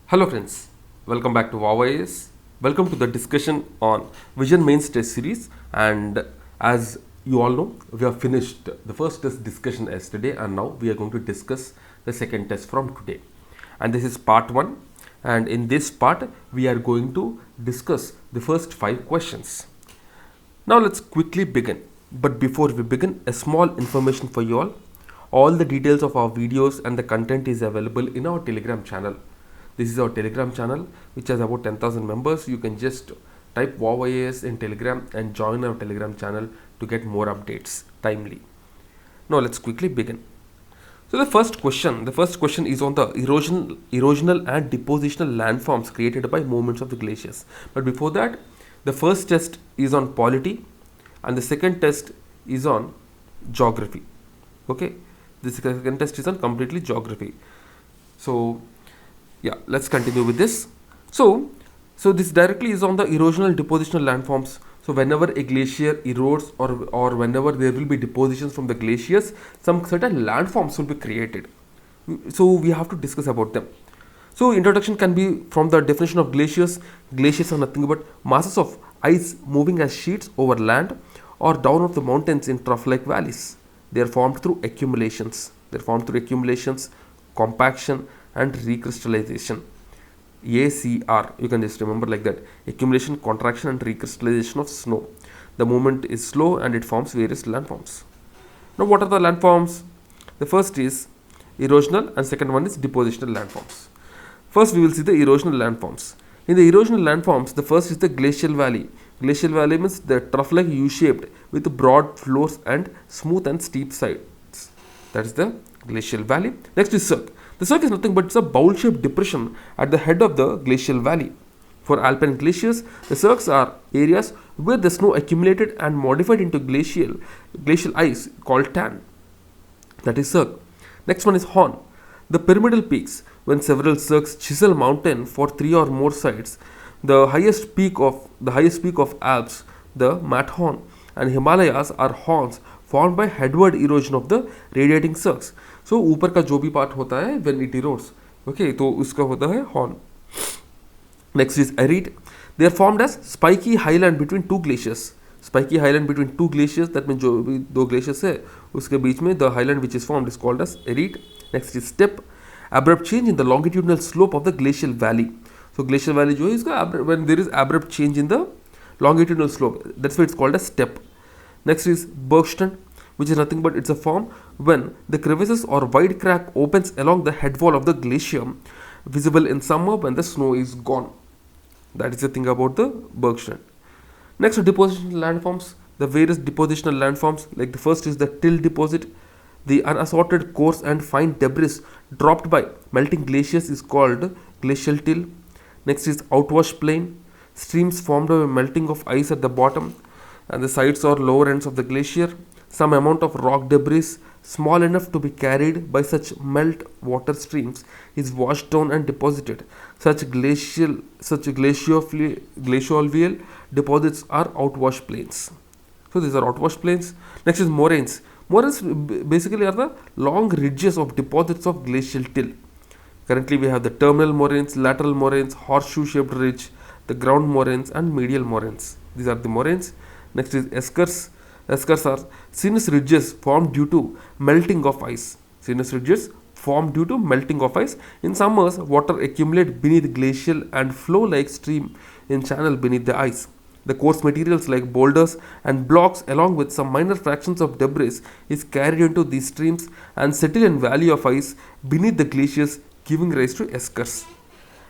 Hello friends, welcome back to VOW DAYS. Welcome to the discussion on Vision Mains test series, and as you all know, we have finished the first test discussion yesterday and now we are going to discuss the second test from today. And this is part 1, and in this part we are going to discuss the first 5 questions. Now let's quickly begin. But before we begin, a small information for you all. All the details of our videos and the content is available in our Telegram channel. This is our Telegram channel which has about 10,000 members. You can just type VOWIAS in Telegram and join our Telegram channel to get more updates timely. Now let's quickly begin. So the first question is on the erosional and depositional landforms created by movements of the glaciers. But before that, the first test is on polity and the second test is on geography. Okay, the second test is on completely geography. So yeah, let's continue with this. So this directly is on the erosional and depositional landforms. So whenever a glacier erodes or whenever there will be depositions from the glaciers, some certain landforms will be created. So we have to discuss about them. So introduction can be from the definition of glaciers. Glaciers are nothing but masses of ice moving as sheets over land or down of the mountains in trough-like valleys. They are formed through accumulations. Compaction and recrystallization. ACR, you can just remember like that: accumulation, contraction and recrystallization of snow. The movement is slow and it forms various landforms. Now what are the landforms? The first is erosional and second one is depositional landforms. First we will see the erosional landforms. In the erosional landforms, the first is the glacial valley. Glacial valley means the trough-like U-shaped with broad floors and smooth and steep sides. That is the glacial valley. Next is cirque. The cirque is nothing but it's a bowl-shaped depression at the head of the glacial valley. For alpine glaciers, the cirques are areas where the snow accumulated and modified into glacial ice called tan. That is cirque. Next one is horn. The pyramidal peaks, when several cirques chisel mountain for 3 or more sides. The highest peak of Alps, the Matterhorn, and Himalayas are horns formed by headward erosion of the radiating cirques. So ऊपर का जो भी part होता है when it erodes, okay, तो उसका होता है horn. Next is arete. They are formed as spiky highland between two glaciers. Spiky highland between two glaciers, that means जो भी दो glaciers है उसके बीच में the highland which is formed is called as arete. Next is steppe. Abrupt change in the longitudinal slope of the glacial valley. So glacial valley जो है इसका when there is abrupt change in the longitudinal slope, that's why it's called as steppe. Next is bergstand, which is nothing but it's a form when the crevices or wide crack opens along the head wall of the glacier, visible in summer when the snow is gone. That is the thing about the bergstand. Next, depositional landforms. The various depositional landforms, like the first is the till deposit. The unassorted coarse and fine debris dropped by melting glaciers is called glacial till. Next is outwash plain. Streams formed by melting of ice at the bottom and the sides or lower ends of the glacier. Some amount of rock debris small enough to be carried by such melt water streams is washed down and deposited. Such glacial deposits are outwash plains. So these are outwash plains. Next is moraines. Moraines basically are the long ridges of deposits of glacial till. Currently we have the terminal moraines, lateral moraines, horseshoe shaped ridge, the ground moraines and medial moraines. These are the moraines. Next is eskers. Eskers are sinuous ridges formed due to melting of ice. In summers, water accumulates beneath glacial and flow like stream in channel beneath the ice. The coarse materials like boulders and blocks along with some minor fractions of debris is carried into these streams and settle in valley of ice beneath the glaciers, giving rise to eskers.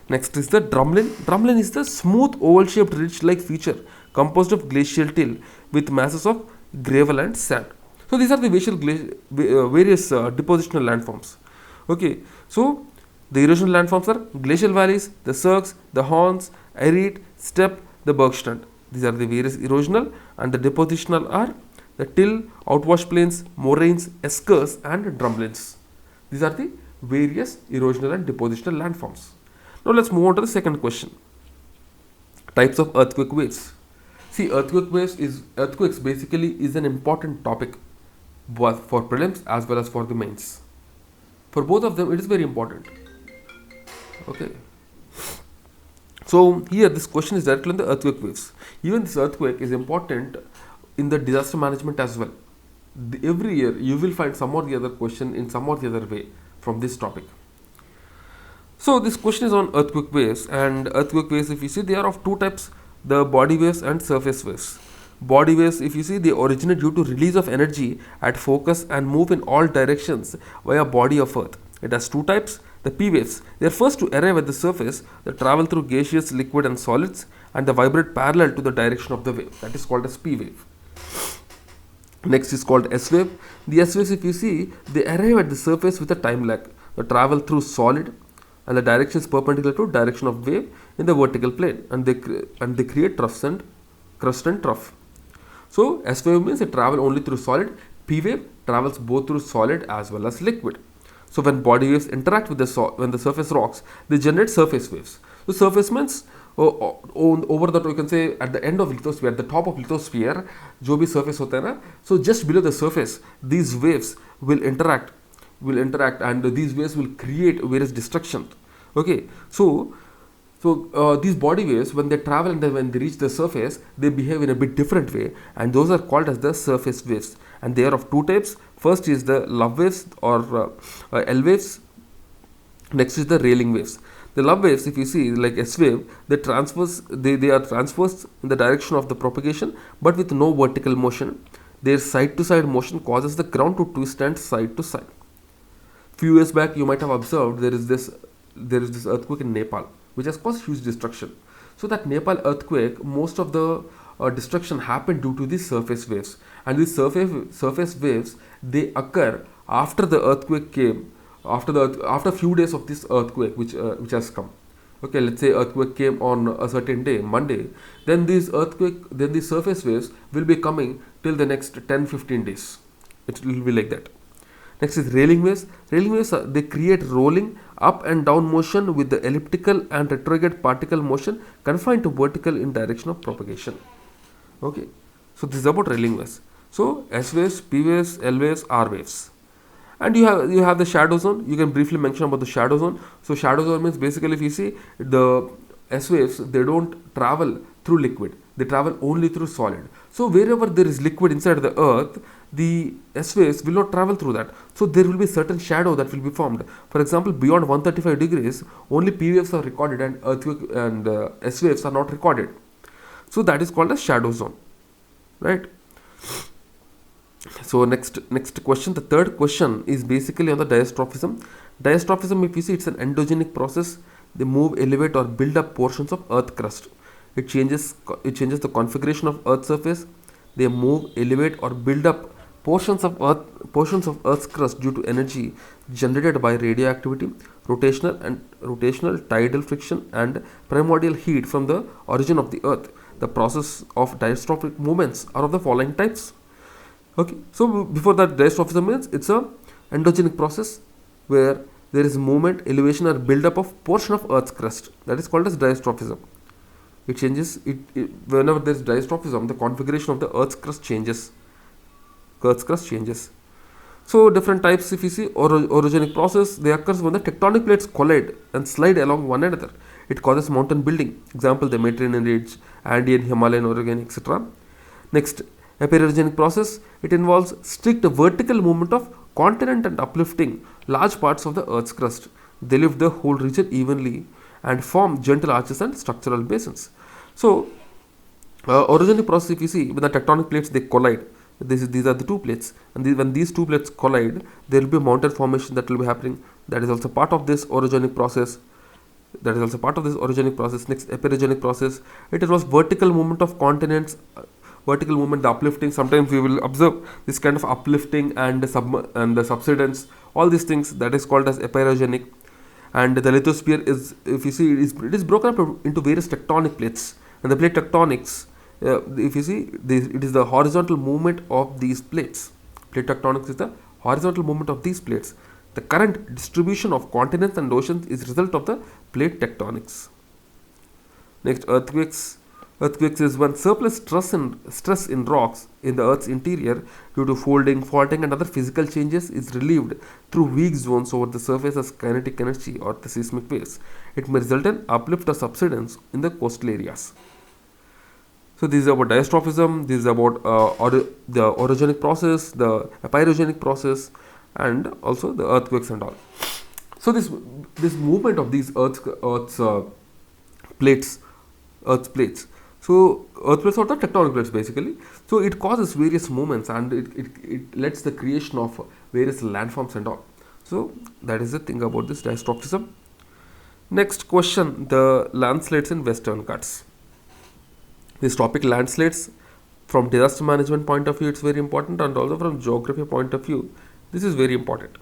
Next is the drumlin. Drumlin is the smooth oval-shaped ridge-like feature composed of glacial till with masses of gravel and sand. So these are the various depositional landforms. Okay, so the erosional landforms are glacial valleys, the cirques, the horns, arete, steppe, the bergstand. These are the various erosional, and the depositional are the till, outwash plains, moraines, eskers and drumlins. These are the various erosional and depositional landforms. Now let's move on to the second question. Types of earthquake waves. See, earthquakes basically is an important topic both for prelims as well as for the mains. For both of them, it is very important. Okay. So here this question is directly on the earthquake waves. Even this earthquake is important in the disaster management as well. Every year you will find some or the other question in some or the other way from this topic. So this question is on earthquake waves, and earthquake waves, if you see, they are of two types: the body waves and surface waves. Body waves, if you see, they originate due to release of energy at focus and move in all directions via body of earth. It has two types: the P waves, they are first to arrive at the surface, they travel through gaseous, liquid and solids, and they vibrate parallel to the direction of the wave. That is called as P wave. Next is called S wave. The S waves, if you see, they arrive at the surface with a time lag. They travel through solid, and the direction is perpendicular to direction of wave in the vertical plane, and they create troughs and crust and trough. So S wave means it travel only through solid. P wave travels both through solid as well as liquid. So when body waves interact with the surface rocks, they generate surface waves. So surface means over that, you can say at the end of lithosphere, at the top of lithosphere, जो भी surface होता है ना, so just below the surface, these waves will interact, and these waves will create various destruction. Okay, so these body waves, when they travel and when they reach the surface, they behave in a bit different way, and those are called as the surface waves, and they are of two types. First is the love waves or L waves. Next is the railing waves. The love waves, if you see, like S wave, they are transverse in the direction of the propagation, but with no vertical motion. Their side to side motion causes the ground to twist and side to side. Few years back, you might have observed there is this earthquake in Nepal, which has caused huge destruction. So that Nepal earthquake, most of the destruction happened due to these surface waves, and these surface waves, they occur after the earthquake came, after a few days of this earthquake which has come. Okay, let's say earthquake came on a certain day, Monday, then these surface waves will be coming till the next 10-15 days. It will be like that. Next is railing waves. Railing waves, they create rolling up and down motion with the elliptical and retrograde particle motion confined to vertical in direction of propagation. Okay, so this is about railing waves. So S waves, P waves, L waves, R waves. And you have the shadow zone. You can briefly mention about the shadow zone. So shadow zone means basically, if you see, the S waves, they don't travel through liquid, they travel only through solid. So wherever there is liquid inside the earth, the S waves will not travel through that. So there will be certain shadow that will be formed. For example, beyond 135 degrees, only P waves are recorded, and earthquake and S waves are not recorded. So that is called a shadow zone, right? So next question, the third question is basically on the diastrophism. Diastrophism, if you see, it's an endogenic process. They move, elevate, or build up portions of earth crust. It changes the configuration of earth's surface. They move, elevate, or build up portions of earth's crust due to energy generated by radioactivity, rotational tidal friction, and primordial heat from the origin of the earth. The process of diastrophic movements are of the following types. Okay, so before that, diastrophism means it's a endogenic process where there is movement, elevation, or build up of portion of earth's crust. That is called as diastrophism. It changes whenever there is diastrophism, the configuration of the earth's crust changes. So different types, if you see, orogenic process, they occurs when the tectonic plates collide and slide along one another. It causes mountain building. Example, the Mediterranean ridge, Andean, Himalayan, orogenic, etc. Next, erosional process, it involves strict vertical movement of continent and uplifting large parts of the earth's crust. They lift the whole region evenly and form gentle arches and structural basins. So orogenic process, if you see, when the tectonic plates, they collide, these are the two plates, and when these two plates collide, there will be a mountain formation that will be happening. That is also part of this orogenic process. Next, erosional process, it involves vertical movement of continents, vertical movement, the uplifting. Sometimes we will observe this kind of uplifting and the subsidence, all these things, that is called as erosional. And the lithosphere is, if you see, it is broken up into various tectonic plates, and the plate tectonics, if you see, it is the horizontal movement of these plates. Plate tectonics is the horizontal movement of these plates. The current distribution of continents and oceans is result of the plate tectonics. Next, earthquakes. Earthquakes is when surplus stress in rocks in the Earth's interior due to folding, faulting, and other physical changes is relieved through weak zones over the surface as kinetic energy or the seismic waves. It may result in uplift or subsidence in the coastal areas. So this is about diastrophism, this is about the orogenic process, the epirogenic process, and also the earthquakes and all. So this movement of these plates, Earth's plates. So earth plates are the tectonic plates basically. So it causes various movements and it lets the creation of various landforms and all. So that is the thing about this diastrophism. Next question, the landslides in Western Ghats. This topic landslides from disaster management point of view it's very important, and also from geography point of view this is very important.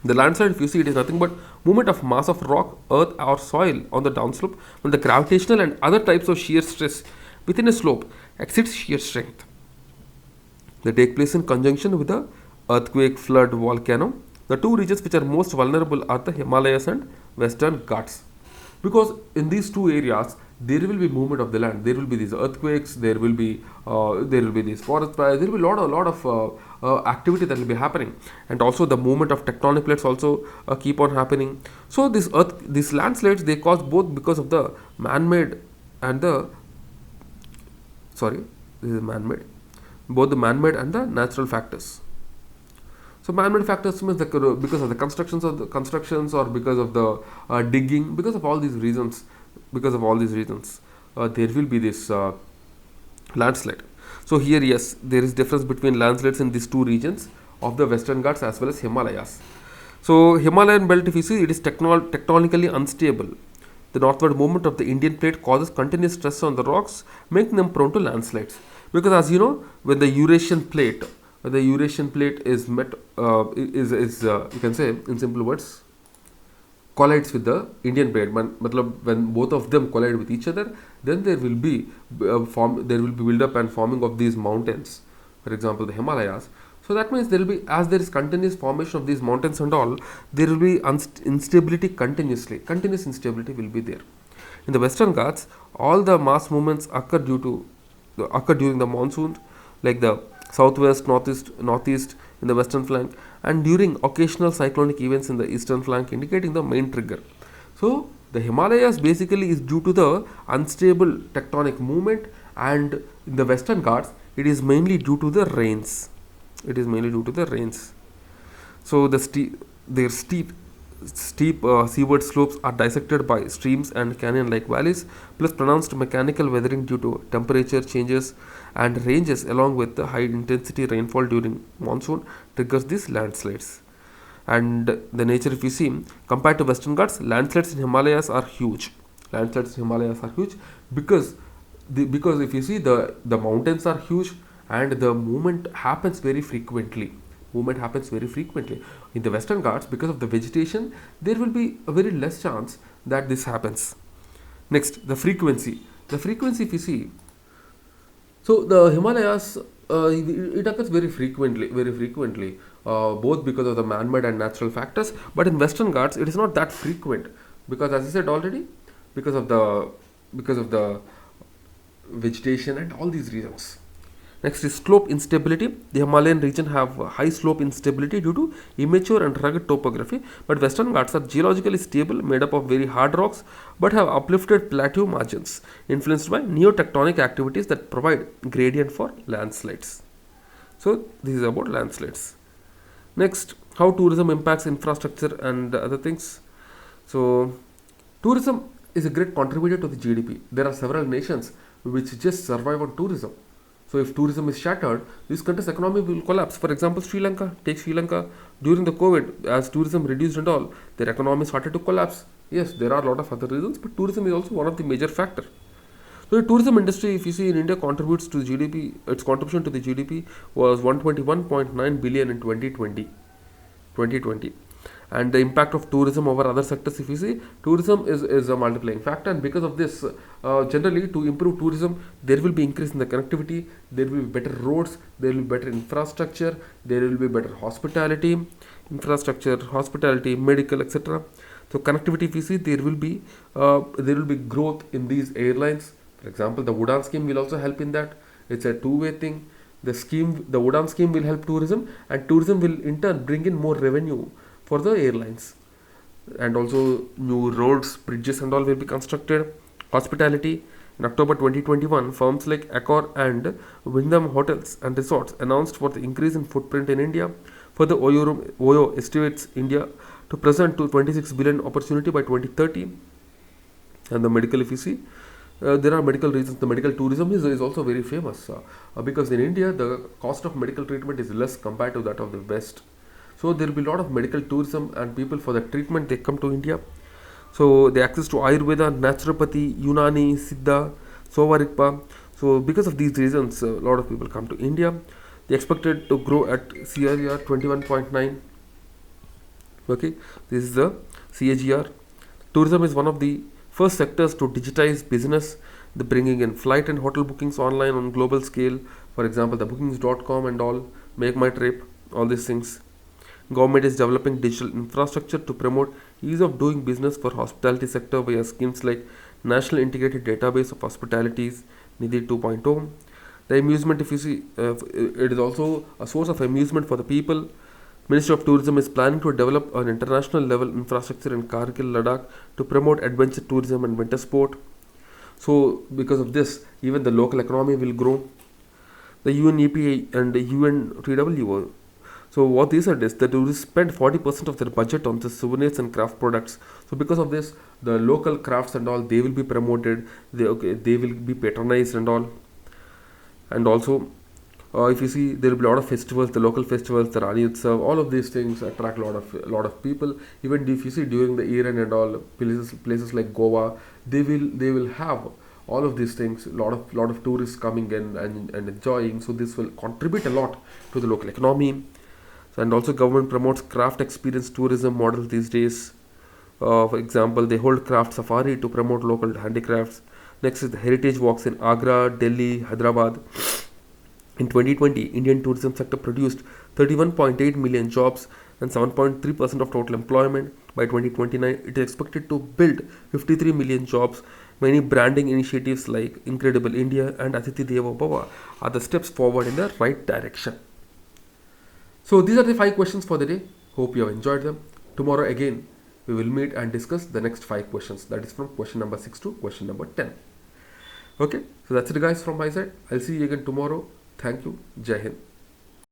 The landslide, if you see, it is nothing but movement of mass of rock, earth or soil on the downslope when the gravitational and other types of shear stress within a slope exceeds shear strength. They take place in conjunction with the earthquake, flood, volcano. The two regions which are most vulnerable are the Himalayas and Western Ghats, because in these two areas there will be movement of the land. There will be these earthquakes. There will be these forest fires. There will be a lot of activity that will be happening, and also the movement of tectonic plates also keep on happening. So these landslides they cause both because of the man-made and the sorry this is man-made, both the man-made and the natural factors. So man-made factors means because of the constructions or because of the digging, because of all these reasons, there will be this landslide. So here, yes, there is difference between landslides in these two regions of the Western Ghats as well as Himalayas. So Himalayan belt, if you see, it is tectonically unstable. The northward movement of the Indian plate causes continuous stress on the rocks, making them prone to landslides. Because as you know, when the Eurasian plate is met, you can say in simple words, collides with the Indian plate. When both of them collide with each other, then there will be build up and forming of these mountains. For example, the Himalayas. So that means there will be, as there is continuous formation of these mountains and all, there will be instability continuously. Continuous instability will be there. In the Western Ghats, all the mass movements occur during the monsoon, like the southwest, northeast in the western flank, and during occasional cyclonic events in the eastern flank, indicating the main trigger. So the Himalayas basically is due to the unstable tectonic movement, and in the Western Ghats it is mainly due to the rains. So their steep seaward slopes are dissected by streams and canyon-like valleys, plus pronounced mechanical weathering due to temperature changes and ranges, along with the high-intensity rainfall during monsoon, triggers these landslides. And the nature, if you see, compared to Western Ghats, landslides in Himalayas are huge. Because if you see, the mountains are huge and the movement happens very frequently. In the Western Ghats, because of the vegetation, there will be a very less chance that this happens. Next, the frequency. If you see, so the Himalayas, it occurs very frequently, both because of the man-made and natural factors. But in Western Ghats, it is not that frequent, because as I said already, because of the vegetation and all these reasons. Next is slope instability. The Himalayan region have high slope instability due to immature and rugged topography, but Western Ghats are geologically stable, made up of very hard rocks, but have uplifted plateau margins, influenced by neotectonic activities that provide gradient for landslides. So this is about landslides. Next, how tourism impacts infrastructure and other things. So tourism is a great contributor to the GDP. There are several nations which just survive on tourism. So if tourism is shattered, this country's economy will collapse. For example, Sri Lanka. Take Sri Lanka during the COVID, as tourism reduced and all, their economy started to collapse. Yes, there are a lot of other reasons, but tourism is also one of the major factors. So the tourism industry, if you see in India, contributes to GDP. Its contribution to the GDP was 121.9 billion in 2020. And the impact of tourism over other sectors, if you see, tourism is a multiplying factor, and because of this, generally to improve tourism, there will be increase in the connectivity, there will be better roads, there will be better infrastructure, there will be better hospitality, medical, etc. So connectivity, if you see, there will be growth in these airlines, For example, the Udan scheme will also help in that. It's a two-way thing. The Udan scheme will help tourism, and tourism will in turn bring in more revenue for the airlines. And also new roads, bridges, and all will be constructed. Hospitality. In October 2021, firms like Accor and Wyndham Hotels and Resorts announced for the increase in footprint in India. Further, OYO estimates India to present to 26 billion opportunity by 2030. And the medical, if you see, there are medical reasons. The medical tourism is also very famous because in India the cost of medical treatment is less compared to that of the West. So there will be a lot of medical tourism, and people for the treatment they come to India. So the access to Ayurveda, Naturopathy, Unani, Siddha, Sovarikpa. So because of these reasons, a lot of people come to India. They expected to grow at CAGR 21.9. Okay, this is the CAGR. Tourism is one of the first sectors to digitize business. The bringing in flight and hotel bookings online on global scale. For example, the bookings.com and all, Make My Trip, all these things. Government is developing digital infrastructure to promote ease of doing business for hospitality sector via schemes like National Integrated Database of Hospitalities, Nidhi 2.0. The amusement, if you see, it is also a source of amusement for the people. Ministry of Tourism is planning to develop an international level infrastructure in Kargil, Ladakh to promote adventure tourism and winter sport. So, because of this, even the local economy will grow. The UNEP and the UNTWO. So, what they said is that they will spend 40% of their budget on the souvenirs and craft products. So, because of this, the local crafts and all they will be promoted. They will be patronized and all. And also, if you see, there will be a lot of festivals, the local festivals, the Rani Utsav, all of these things attract a lot of people. Even if you see during the year end and all, places like Goa, they will have all of these things. A lot of tourists coming in and enjoying. So this will contribute a lot to the local economy. So, and also government promotes craft experience tourism model these days. For example, they hold craft safari to promote local handicrafts. Next is the heritage walks in Agra, Delhi, Hyderabad. In 2020, Indian tourism sector produced 31.8 million jobs and 7.3% of total employment. By 2029, it is expected to build 53 million jobs. Many branding initiatives like Incredible India and Atiti Deva Bhava are the steps forward in the right direction. So these are the 5 questions for the day. Hope you have enjoyed them. Tomorrow again, we will meet and discuss the next 5 questions. That is from question number 6 to question number 10. Okay, so that's it guys from my side. I'll see you again tomorrow. Thank you. Jai Hind.